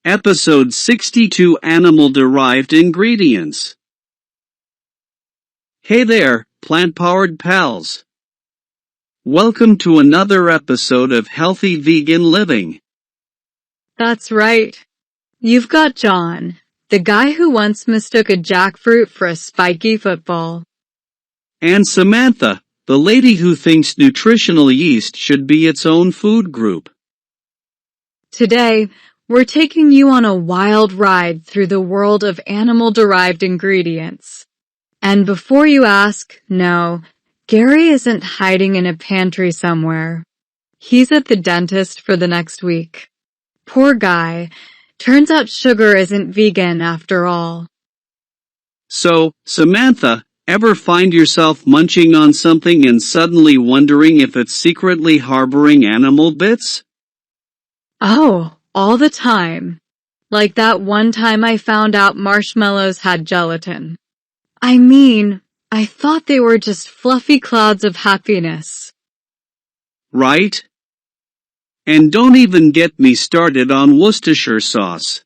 Episode 62 Animal-Derived Ingredients. Hey there, plant-powered pals. Welcome to another episode of Healthy Vegan Living. That's right. You've got John, the guy who once mistook a jackfruit for a spiky football. And Samantha, the lady who thinks nutritional yeast should be its own food group. Today, we're taking you on a wild ride through the world of animal-derived ingredients. And before you ask, no, Gary isn't hiding in a pantry somewhere. He's at the dentist for the next week. Poor guy. Turns out sugar isn't vegan after all. So, Samantha, ever find yourself munching on something and suddenly wondering if it's secretly harboring animal bits? Oh, all the time. Like that one time I found out marshmallows had gelatin. I mean, I thought they were just fluffy clouds of happiness. Right? And don't even get me started on Worcestershire sauce.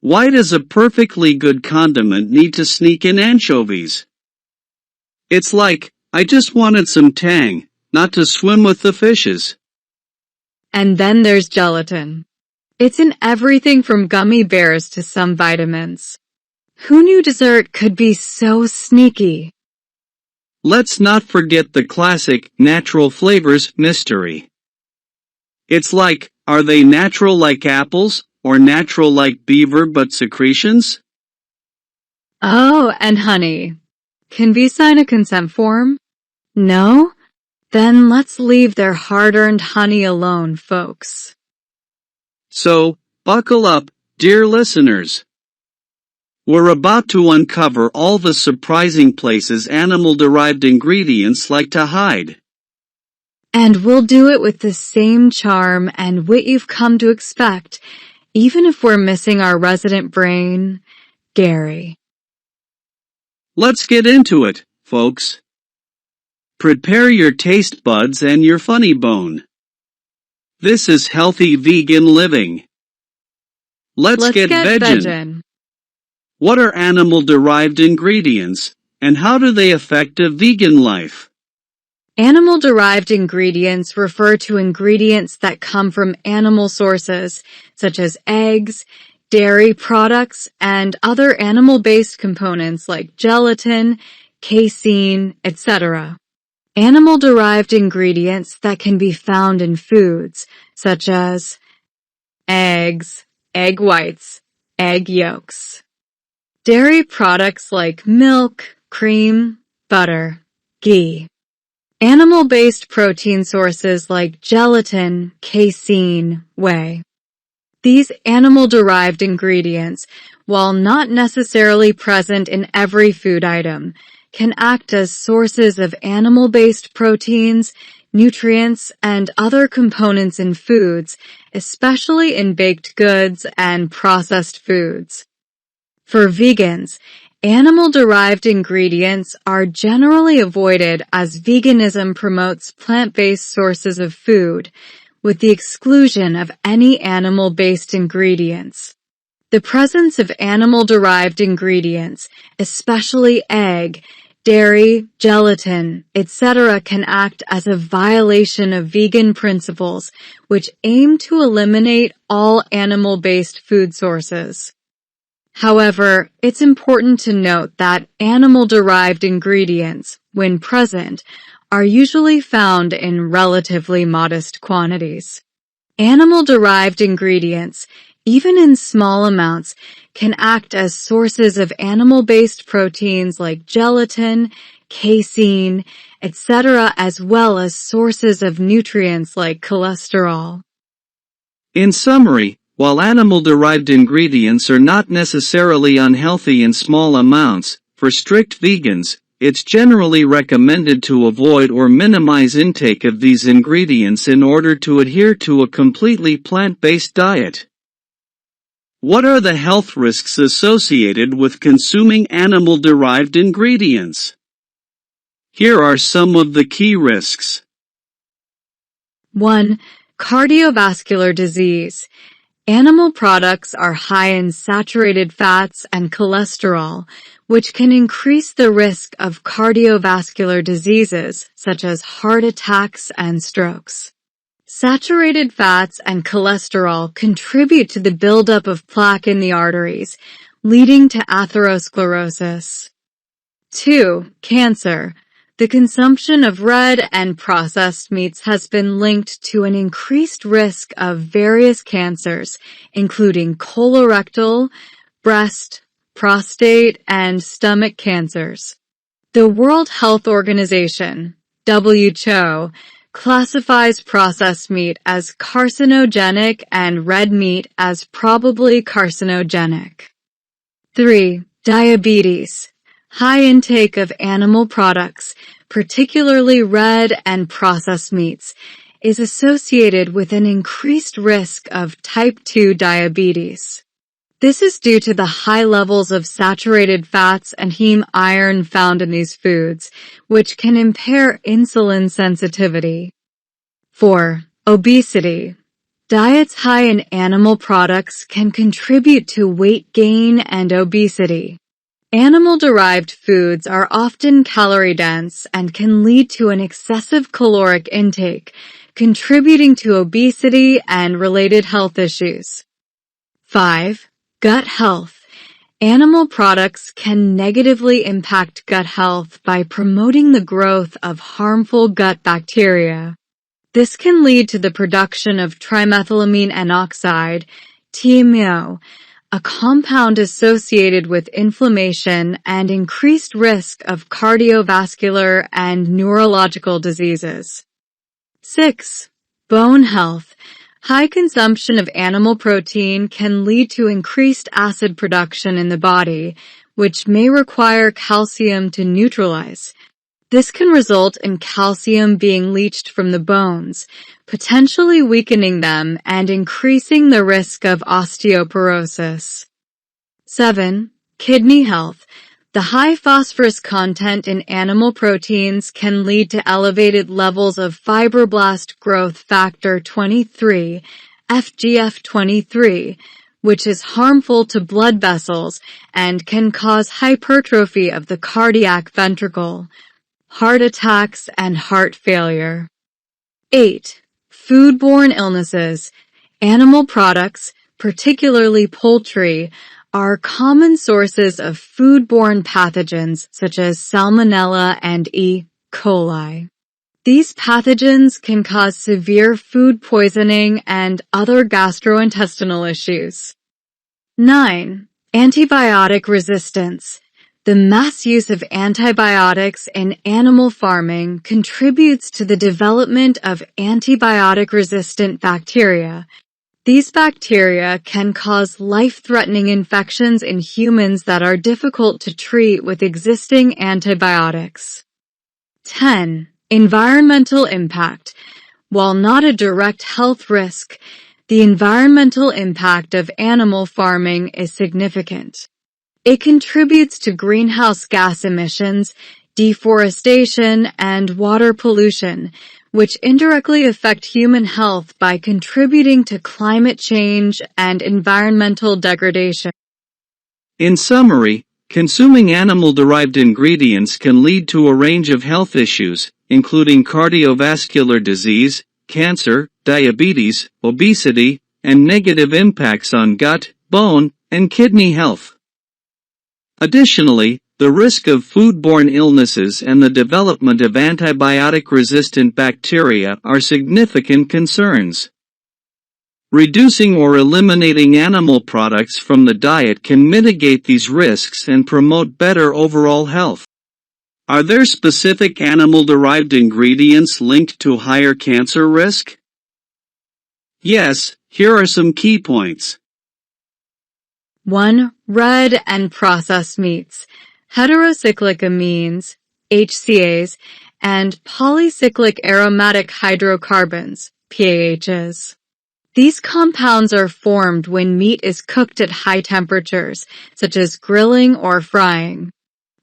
Why does a perfectly good condiment need to sneak in anchovies? It's like, I just wanted some tang, not to swim with the fishes. And then there's gelatin. It's in everything from gummy bears to some vitamins. Who knew dessert could be so sneaky? Let's not forget the classic natural flavors mystery. It's like, are they natural like apples, or natural like beaver but secretions? Oh, and honey. Can we sign a consent form? No? Then let's leave their hard-earned honey alone, folks. So, buckle up, dear listeners. We're about to uncover all the surprising places animal-derived ingredients like to hide. And we'll do it with the same charm and wit you've come to expect, even if we're missing our resident brain, Gary. Let's get into it, folks. Prepare your taste buds and your funny bone. This is Healthy Vegan Living. Let's get vegan. What are animal-derived ingredients, and how do they affect a vegan life? Animal-derived ingredients refer to ingredients that come from animal sources, such as eggs, dairy products, and other animal-based components like gelatin, casein, etc. Animal-derived ingredients that can be found in foods, such as eggs, egg whites, egg yolks. Dairy products like milk, cream, butter, ghee. Animal-based protein sources like gelatin, casein, whey. These animal-derived ingredients, while not necessarily present in every food item, can act as sources of animal-based proteins, nutrients, and other components in foods, especially in baked goods and processed foods. For vegans, animal-derived ingredients are generally avoided as veganism promotes plant-based sources of food, with the exclusion of any animal-based ingredients. The presence of animal-derived ingredients, especially egg, dairy, gelatin, etc., can act as a violation of vegan principles, which aim to eliminate all animal-based food sources. However, it's important to note that animal-derived ingredients, when present, are usually found in relatively modest quantities. Animal-derived ingredients, even in small amounts, can act as sources of animal-based proteins like gelatin, casein, etc., as well as sources of nutrients like cholesterol. In summary, while animal-derived ingredients are not necessarily unhealthy in small amounts, for strict vegans, it's generally recommended to avoid or minimize intake of these ingredients in order to adhere to a completely plant-based diet. What are the health risks associated with consuming animal-derived ingredients? Here are some of the key risks. 1. Cardiovascular disease. Animal products are high in saturated fats and cholesterol, which can increase the risk of cardiovascular diseases such as heart attacks and strokes. Saturated fats and cholesterol contribute to the buildup of plaque in the arteries, leading to atherosclerosis. 2. Cancer. The consumption of red and processed meats has been linked to an increased risk of various cancers, including colorectal, breast, prostate, and stomach cancers. The World Health Organization, WHO, classifies processed meat as carcinogenic and red meat as probably carcinogenic. 3. Diabetes. High intake of animal products, particularly red and processed meats, is associated with an increased risk of type 2 diabetes. This is due to the high levels of saturated fats and heme iron found in these foods, which can impair insulin sensitivity. 4. Obesity. Diets high in animal products can contribute to weight gain and obesity. Animal-derived foods are often calorie-dense and can lead to an excessive caloric intake, contributing to obesity and related health issues. 5. Gut health. Animal products can negatively impact gut health by promoting the growth of harmful gut bacteria. This can lead to the production of trimethylamine N-oxide, TMO, a compound associated with inflammation and increased risk of cardiovascular and neurological diseases. 6. Bone health. High consumption of animal protein can lead to increased acid production in the body, which may require calcium to neutralize. This can result in calcium being leached from the bones, potentially weakening them and increasing the risk of osteoporosis. 7. Kidney health. The high phosphorus content in animal proteins can lead to elevated levels of fibroblast growth factor 23, FGF23, which is harmful to blood vessels and can cause hypertrophy of the cardiac ventricle, heart attacks, and heart failure. 8. Foodborne illnesses. Animal products, particularly poultry, are common sources of foodborne pathogens such as Salmonella and E. coli. These pathogens can cause severe food poisoning and other gastrointestinal issues. 9. Antibiotic resistance. The mass use of antibiotics in animal farming contributes to the development of antibiotic-resistant bacteria. These bacteria can cause life-threatening infections in humans that are difficult to treat with existing antibiotics. 10. Environmental impact. While not a direct health risk, the environmental impact of animal farming is significant. It contributes to greenhouse gas emissions, deforestation, and water pollution, which indirectly affect human health by contributing to climate change and environmental degradation. In summary, consuming animal-derived ingredients can lead to a range of health issues, including cardiovascular disease, cancer, diabetes, obesity, and negative impacts on gut, bone, and kidney health. Additionally, the risk of foodborne illnesses and the development of antibiotic-resistant bacteria are significant concerns. Reducing or eliminating animal products from the diet can mitigate these risks and promote better overall health. Are there specific animal-derived ingredients linked to higher cancer risk? Yes, here are some key points. 1. Red and processed meats, heterocyclic amines, HCAs, and polycyclic aromatic hydrocarbons, PAHs. These compounds are formed when meat is cooked at high temperatures, such as grilling or frying.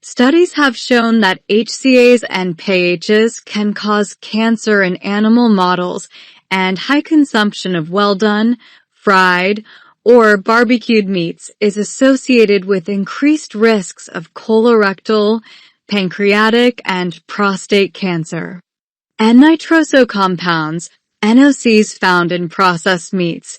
Studies have shown that HCAs and PAHs can cause cancer in animal models, and high consumption of well-done, fried, or barbecued meats is associated with increased risks of colorectal, pancreatic, and prostate cancer. N-nitroso compounds, NOCs found in processed meats.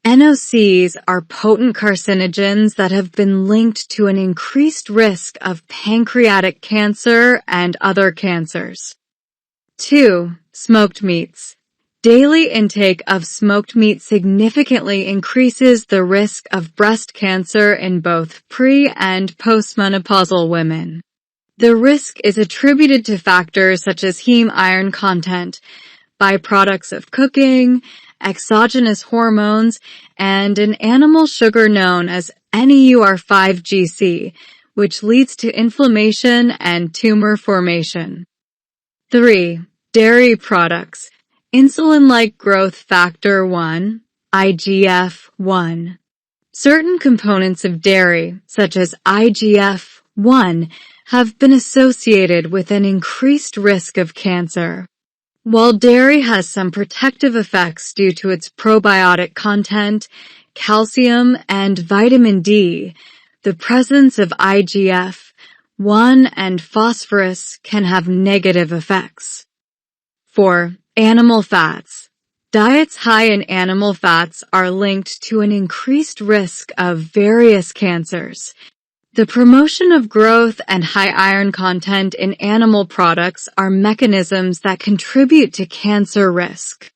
NOCs are potent carcinogens that have been linked to an increased risk of pancreatic cancer and other cancers. 2. Smoked meats. Daily intake of smoked meat significantly increases the risk of breast cancer in both pre- and postmenopausal women. The risk is attributed to factors such as heme iron content, byproducts of cooking, exogenous hormones, and an animal sugar known as NEUR5-GC, which leads to inflammation and tumor formation. 3. Dairy products. Insulin-like growth factor 1, IGF-1. Certain components of dairy, such as IGF-1, have been associated with an increased risk of cancer. While dairy has some protective effects due to its probiotic content, calcium, and vitamin D, the presence of IGF-1 and phosphorus can have negative effects. 4. Animal fats. Diets high in animal fats are linked to an increased risk of various cancers. The promotion of growth and high iron content in animal products are mechanisms that contribute to cancer risk.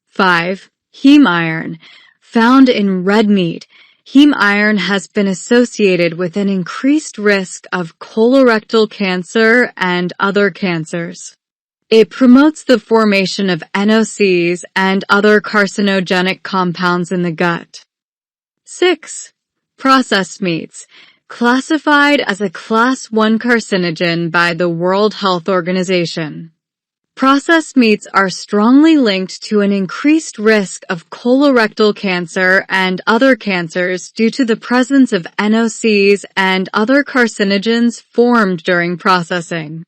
5. Heme iron. Found in red meat, heme iron has been associated with an increased risk of colorectal cancer and other cancers. It promotes the formation of NOCs and other carcinogenic compounds in the gut. 6. Processed meats. Classified as a Class 1 carcinogen by the World Health Organization. Processed meats are strongly linked to an increased risk of colorectal cancer and other cancers due to the presence of NOCs and other carcinogens formed during processing.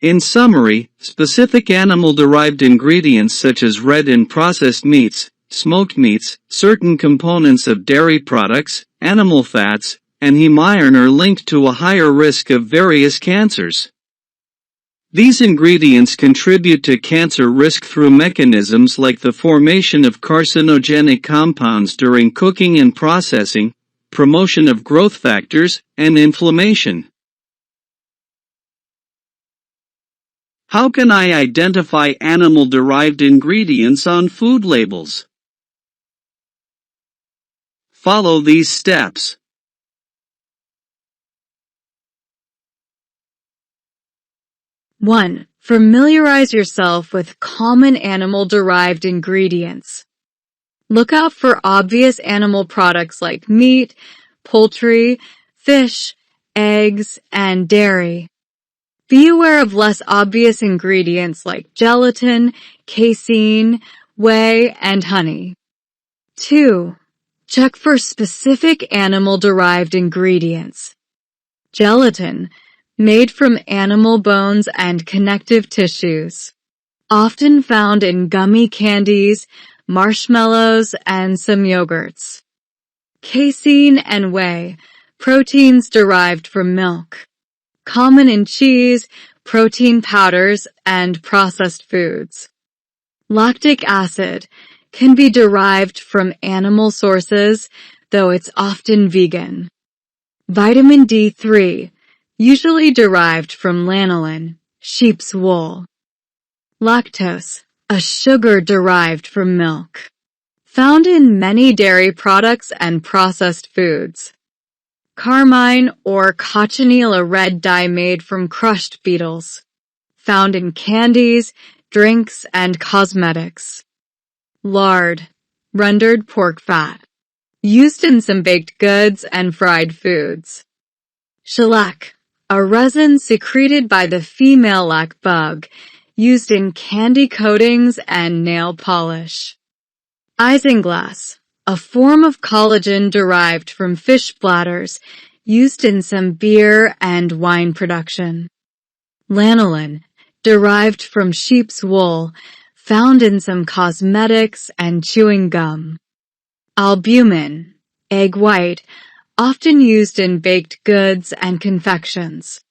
In summary, specific animal-derived ingredients such as red and processed meats, smoked meats, certain components of dairy products, animal fats, and heme iron are linked to a higher risk of various cancers. These ingredients contribute to cancer risk through mechanisms like the formation of carcinogenic compounds during cooking and processing, promotion of growth factors, and inflammation. How can I identify animal-derived ingredients on food labels? Follow these steps. One, familiarize yourself with common animal-derived ingredients. Look out for obvious animal products like meat, poultry, fish, eggs, and dairy. Be aware of less obvious ingredients like gelatin, casein, whey, and honey. 2. Check for specific animal-derived ingredients. Gelatin, made from animal bones and connective tissues. Often found in gummy candies, marshmallows, and some yogurts. Casein and whey, proteins derived from milk. Common in cheese, protein powders, and processed foods. Lactic acid can be derived from animal sources, though it's often vegan. Vitamin D3, usually derived from lanolin, sheep's wool. Lactose, a sugar derived from milk. Found in many dairy products and processed foods. Carmine or cochineal, a red dye made from crushed beetles. Found in candies, drinks, and cosmetics. Lard, rendered pork fat. Used in some baked goods and fried foods. Shellac, a resin secreted by the female lac bug, used in candy coatings and nail polish. Isinglass, a form of collagen derived from fish bladders, used in some beer and wine production. Lanolin, derived from sheep's wool, found in some cosmetics and chewing gum. Albumin, egg white, often used in baked goods and confections.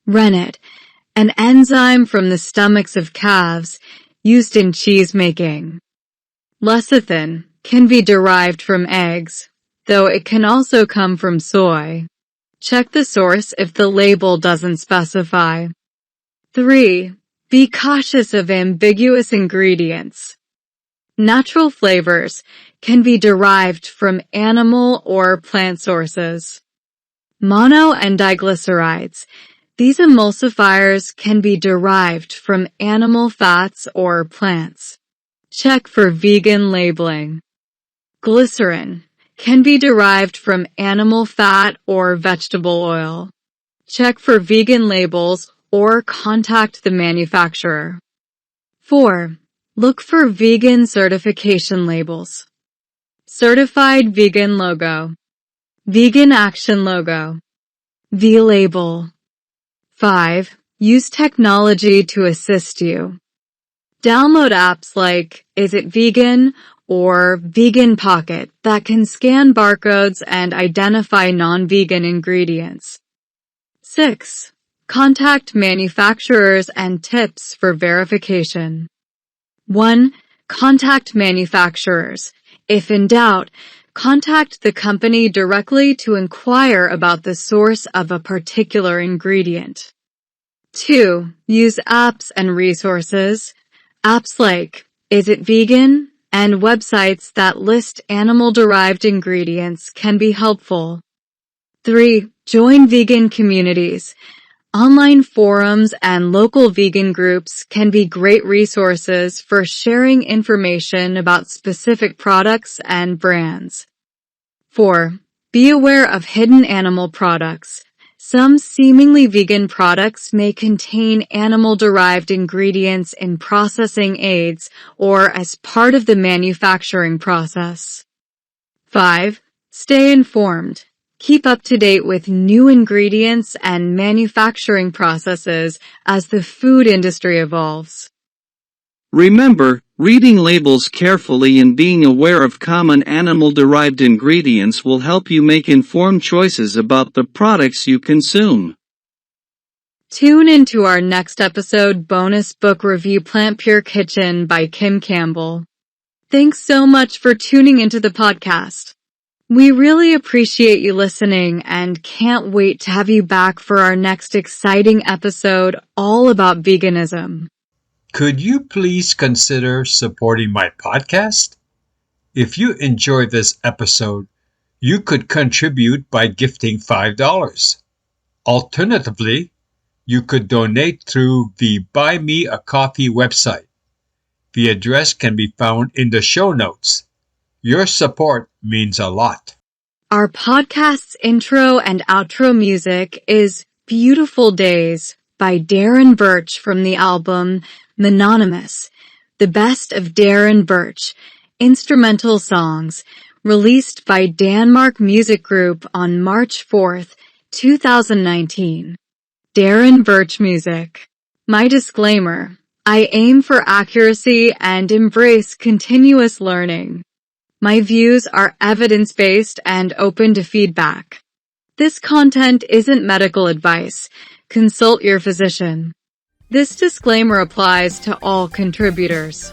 Rennet, an enzyme from the stomachs of calves used in cheese making. Lecithin can be derived from eggs, though it can also come from soy. Check the source if the label doesn't specify. 3. Be cautious of ambiguous ingredients. Natural flavors can be derived from animal or plant sources. Mono and diglycerides. These emulsifiers can be derived from animal fats or plants. Check for vegan labeling. Glycerin can be derived from animal fat or vegetable oil. Check for vegan labels or contact the manufacturer. 4. Look for vegan certification labels. Certified Vegan Logo, Vegan Action Logo, V-Label. 5. Use technology to assist you. Download apps like Is It Vegan or Vegan Pocket that can scan barcodes and identify non-vegan ingredients. 6. Contact manufacturers and tips for verification. 1. Contact manufacturers. If in doubt, contact the company directly to inquire about the source of a particular ingredient. 2. Use apps and resources. Apps like Is It Vegan? And websites that list animal-derived ingredients can be helpful. 3. Join vegan communities. Online forums and local vegan groups can be great resources for sharing information about specific products and brands. 4. Be aware of hidden animal products. Some seemingly vegan products may contain animal-derived ingredients in processing aids or as part of the manufacturing process. 5. Stay informed. Keep up to date with new ingredients and manufacturing processes as the food industry evolves. Remember, reading labels carefully and being aware of common animal-derived ingredients will help you make informed choices about the products you consume. Tune into our next episode bonus book review Plant Pure Kitchen by Kim Campbell. Thanks so much for tuning into the podcast. We really appreciate you listening and can't wait to have you back for our next exciting episode all about veganism. Could you please consider supporting my podcast? If you enjoyed this episode, you could contribute by gifting $5. Alternatively, you could donate through the Buy Me a Coffee website. The address can be found in the show notes. Your support means a lot. Our podcast's intro and outro music is Beautiful Days by Darren Birch from the album Mononymous, the best of Darren Birch, instrumental songs, released by Danmark Music Group on March 4th, 2019. Darren Birch Music. My disclaimer, I aim for accuracy and embrace continuous learning. My views are evidence-based and open to feedback. This content isn't medical advice. Consult your physician. This disclaimer applies to all contributors.